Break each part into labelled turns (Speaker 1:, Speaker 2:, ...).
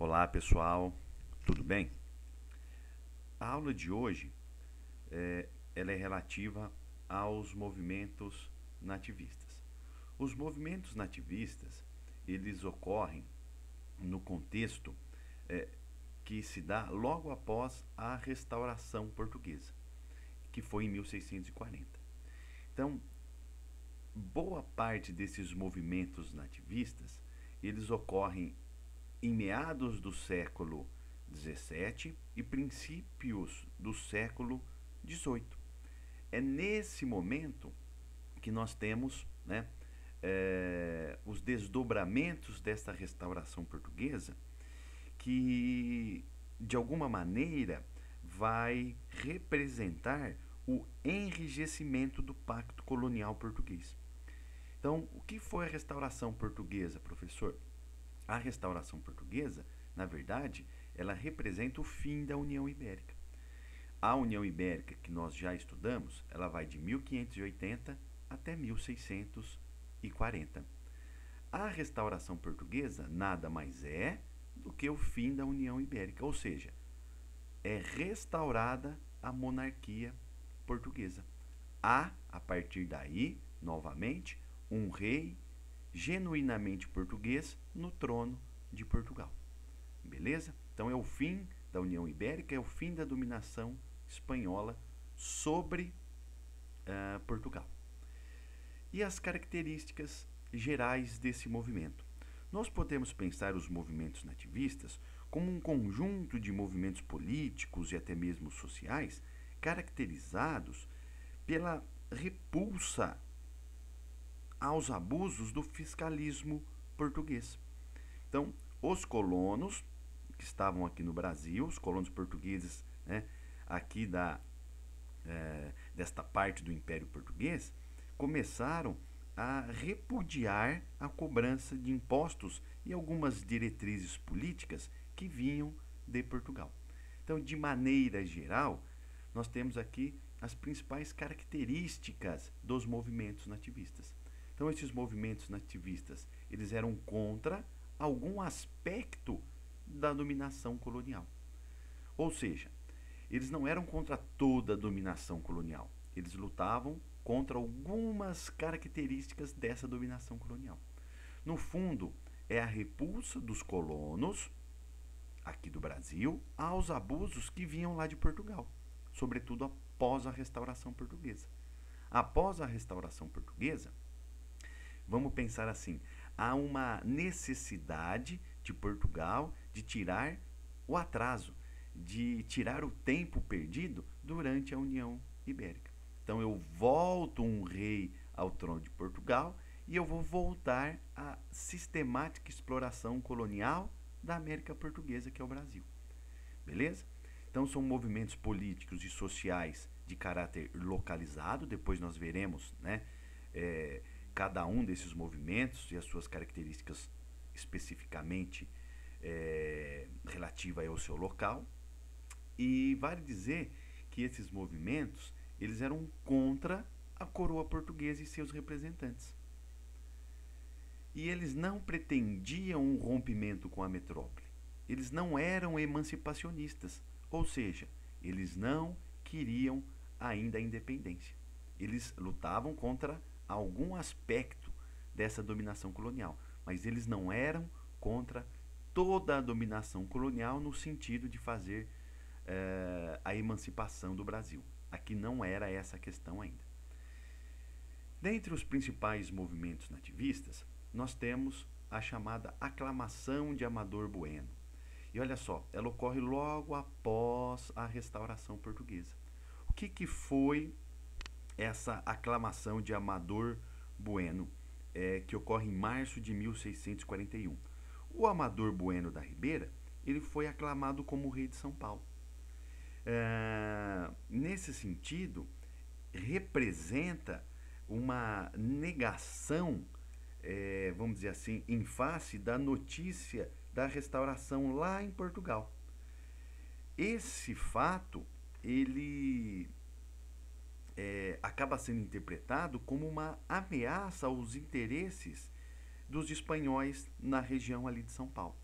Speaker 1: Olá pessoal, tudo bem? A aula de hoje ela é relativa aos movimentos nativistas. Os movimentos nativistas eles ocorrem no contexto que se dá logo após a restauração portuguesa, que foi em 1640. Então, boa parte desses movimentos nativistas eles ocorrem em meados do século XVII e princípios do século XVIII. É nesse momento que nós temos, né, os desdobramentos desta restauração portuguesa, que de alguma maneira vai representar o enrijecimento do pacto colonial português. Então, o que foi a restauração portuguesa, professor? A restauração portuguesa, na verdade, ela representa o fim da União Ibérica. A União Ibérica que nós já estudamos, ela vai de 1580 até 1640. A restauração portuguesa nada mais é do que o fim da União Ibérica, ou seja, é restaurada a monarquia portuguesa. Há, a partir daí, novamente, um rei genuinamente português no trono de Portugal. Beleza? Então é o fim da União Ibérica, é o fim da dominação espanhola sobre Portugal. E as características gerais desse movimento? Nós podemos pensar os movimentos nativistas como um conjunto de movimentos políticos e até mesmo sociais caracterizados pela repulsa aos abusos do fiscalismo português. Então, os colonos que estavam aqui no Brasil, os colonos portugueses, né, aqui desta parte do Império Português, começaram a repudiar a cobrança de impostos e algumas diretrizes políticas que vinham de Portugal. Então, de maneira geral, nós temos aqui as principais características dos movimentos nativistas. Então, esses movimentos nativistas, eles eram contra algum aspecto da dominação colonial. Ou seja, eles não eram contra toda a dominação colonial. Eles lutavam contra algumas características dessa dominação colonial. No fundo, é a repulsa dos colonos aqui do Brasil aos abusos que vinham lá de Portugal, sobretudo após a restauração portuguesa. Após a restauração portuguesa, vamos pensar assim, há uma necessidade de Portugal de tirar o atraso, de tirar o tempo perdido durante a União Ibérica. Então eu volto um rei ao trono de Portugal e eu vou voltar à sistemática exploração colonial da América Portuguesa, que é o Brasil. Beleza? Então são movimentos políticos e sociais de caráter localizado, depois nós veremos, né, cada um desses movimentos e as suas características especificamente relativa ao seu local. E vale dizer que esses movimentos eles eram contra a coroa portuguesa e seus representantes. E eles não pretendiam um rompimento com a metrópole. Eles não eram emancipacionistas, ou seja, eles não queriam ainda a independência. Eles lutavam contra algum aspecto dessa dominação colonial, mas eles não eram contra toda a dominação colonial no sentido de fazer a emancipação do Brasil. Aqui não era essa a questão ainda. Dentre os principais movimentos nativistas, nós temos a chamada Aclamação de Amador Bueno. E olha só, ela ocorre logo após a restauração portuguesa. O que foi essa aclamação de Amador Bueno, que ocorre em março de 1641? O Amador Bueno da Ribeira, ele foi aclamado como rei de São Paulo. Nesse sentido, representa uma negação, vamos dizer assim, em face da notícia da restauração lá em Portugal. Esse fato, ele acaba sendo interpretado como uma ameaça aos interesses dos espanhóis na região ali de São Paulo.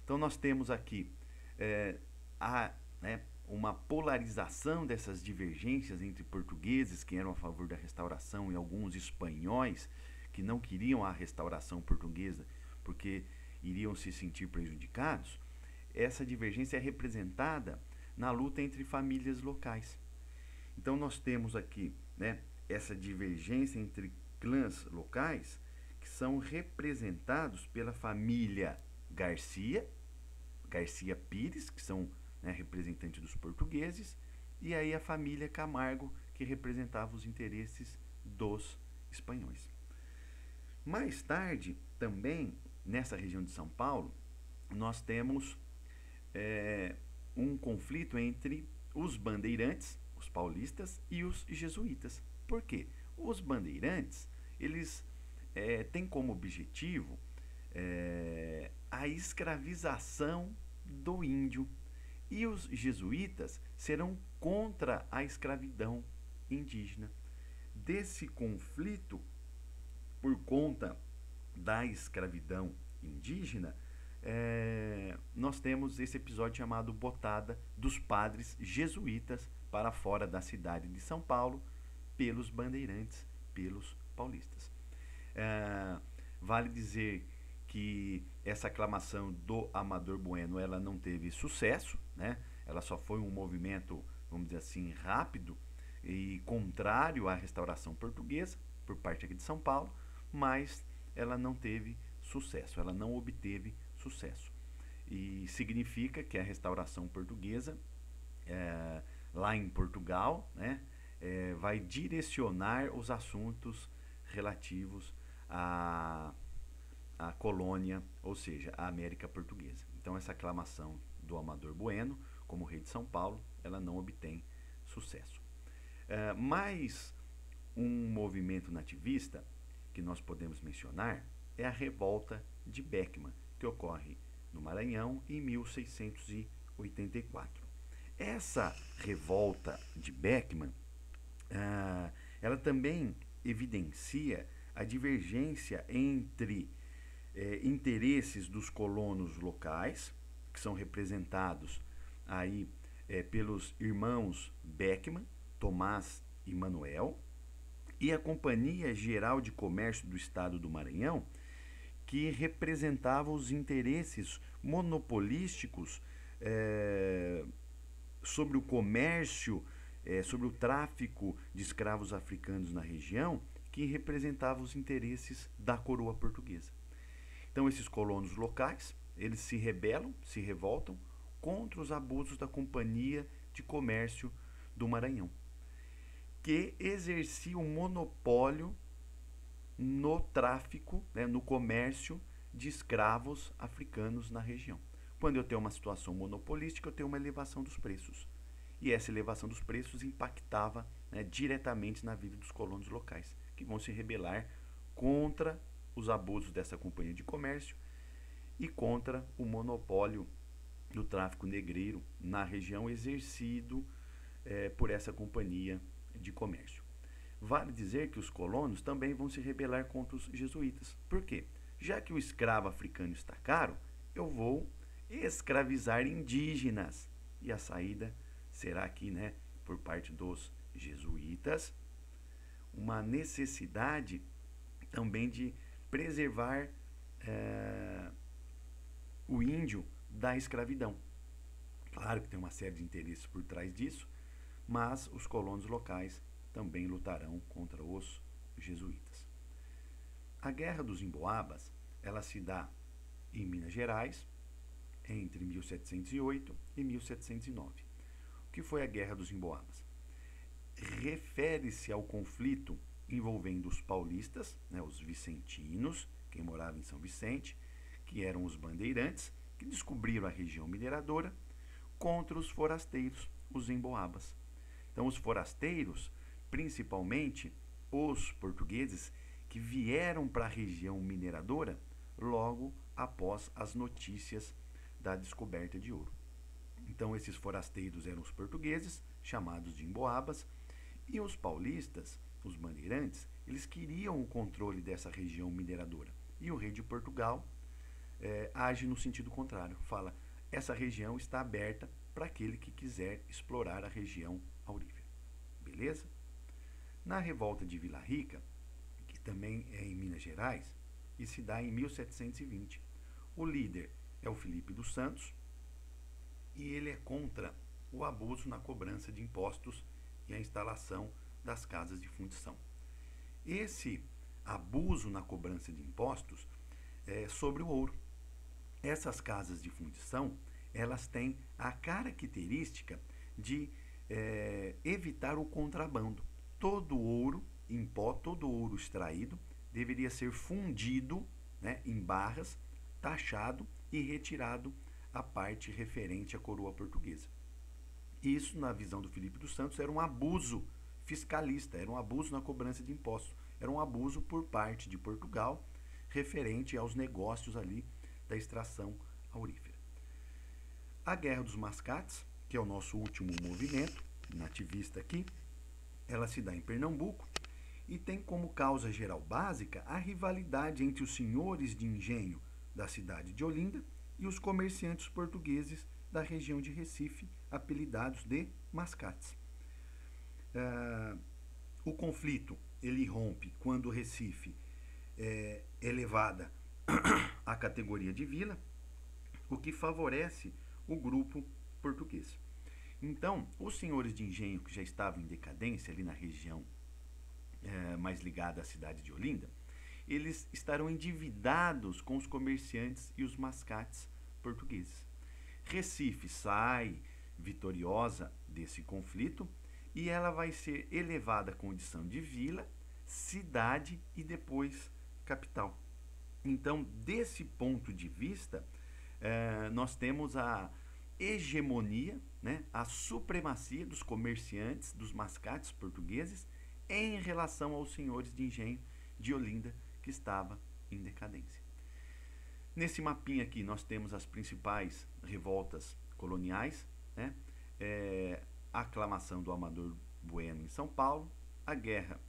Speaker 1: Então nós temos aqui né, uma polarização dessas divergências entre portugueses que eram a favor da restauração e alguns espanhóis que não queriam a restauração portuguesa porque iriam se sentir prejudicados. Essa divergência é representada na luta entre famílias locais. Então nós temos aqui, né, essa divergência entre clãs locais que são representados pela família Garcia Pires, que são, né, representantes dos portugueses, e aí a família Camargo, que representava os interesses dos espanhóis. Mais tarde, também, nessa região de São Paulo, nós temos um conflito entre os bandeirantes, os paulistas, e os jesuítas. Por quê? Os bandeirantes, eles têm como objetivo a escravização do índio. E os jesuítas serão contra a escravidão indígena. Desse conflito, por conta da escravidão indígena, nós temos esse episódio chamado Botada dos Padres Jesuítas para fora da cidade de São Paulo, pelos bandeirantes, pelos paulistas. Vale dizer que essa aclamação do Amador Bueno ela não teve sucesso, né? Ela só foi um movimento, vamos dizer assim, rápido e contrário à restauração portuguesa por parte aqui de São Paulo, mas ela não teve sucesso, ela não obteve sucesso. E significa que a restauração portuguesa, lá em Portugal, né, vai direcionar os assuntos relativos à colônia, ou seja, a América Portuguesa. Então essa aclamação do Amador Bueno como rei de São Paulo, ela não obtém sucesso. Mais um movimento nativista que nós podemos mencionar é a Revolta de Beckman, que ocorre no Maranhão em 1684. Essa revolta de Beckman, ela também evidencia a divergência entre interesses dos colonos locais, que são representados aí pelos irmãos Beckman, Tomás e Manuel, e a Companhia Geral de Comércio do Estado do Maranhão, que representava os interesses monopolísticos sobre o comércio, sobre o tráfico de escravos africanos na região, que representava os interesses da coroa portuguesa. Então esses colonos locais, eles se revoltam contra os abusos da Companhia de Comércio do Maranhão, que exercia um monopólio no tráfico, né, no comércio de escravos africanos na região. Quando eu tenho uma situação monopolística, eu tenho uma elevação dos preços. E essa elevação dos preços impactava, né, diretamente na vida dos colonos locais, que vão se rebelar contra os abusos dessa companhia de comércio e contra o monopólio do tráfico negreiro na região exercido por essa companhia de comércio. Vale dizer que os colonos também vão se rebelar contra os jesuítas. Por quê? Já que o escravo africano está caro, eu vou escravizar indígenas. E a saída será aqui, né, por parte dos jesuítas, uma necessidade também de preservar o índio da escravidão. Claro que tem uma série de interesses por trás disso, mas os colonos locais também lutarão contra os jesuítas. A Guerra dos Emboabas, ela se dá em Minas Gerais entre 1708 e 1709. O que foi a Guerra dos Emboabas? Refere-se ao conflito envolvendo os paulistas, né, os vicentinos, quem morava em São Vicente, que eram os bandeirantes, que descobriram a região mineradora, contra os forasteiros, os emboabas. Então, os forasteiros, principalmente os portugueses, que vieram para a região mineradora logo após as notícias da descoberta de ouro. Então, esses forasteiros eram os portugueses, chamados de emboabas, e os paulistas, os bandeirantes, eles queriam o controle dessa região mineradora. E o rei de Portugal age no sentido contrário. Fala, essa região está aberta para aquele que quiser explorar a região aurífera. Beleza? Na revolta de Vila Rica, que também é em Minas Gerais, e se dá em 1720. O líder é o Filipe dos Santos e ele é contra o abuso na cobrança de impostos e a instalação das casas de fundição. Esse abuso na cobrança de impostos é sobre o ouro. Essas casas de fundição, elas têm a característica de evitar o contrabando. Todo ouro em pó, todo ouro extraído, deveria ser fundido, né, em barras, taxado e retirado a parte referente à coroa portuguesa. Isso, na visão do Filipe dos Santos, era um abuso fiscalista, era um abuso na cobrança de impostos, era um abuso por parte de Portugal referente aos negócios ali da extração aurífera. A Guerra dos Mascates, que é o nosso último movimento nativista aqui, ela se dá em Pernambuco e tem como causa geral básica a rivalidade entre os senhores de engenho da cidade de Olinda e os comerciantes portugueses da região de Recife, apelidados de mascates. O conflito ele rompe quando Recife é elevada à categoria de vila, o que favorece o grupo português. Então, os senhores de engenho que já estavam em decadência ali na região mais ligada à cidade de Olinda, eles estarão endividados com os comerciantes e os mascates portugueses. Recife sai vitoriosa desse conflito e ela vai ser elevada à condição de vila, cidade e depois capital. Então, desse ponto de vista, nós temos a hegemonia, né, a supremacia dos comerciantes, dos mascates portugueses em relação aos senhores de engenho de Olinda, que estava em decadência. Nesse mapinha aqui nós temos as principais revoltas coloniais, né? A aclamação do Amador Bueno em São Paulo, a Guerra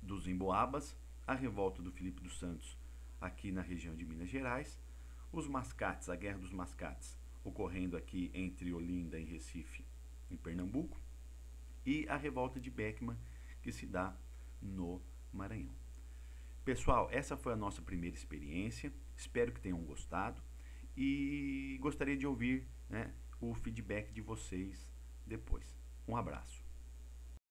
Speaker 1: dos Emboabas, a revolta do Filipe dos Santos aqui na região de Minas Gerais, os mascates, a Guerra dos Mascates, ocorrendo aqui entre Olinda e Recife, em Pernambuco, e a revolta de Beckman, que se dá no Maranhão. Pessoal, essa foi a nossa primeira experiência, espero que tenham gostado e gostaria de ouvir, né, o feedback de vocês depois. Um abraço.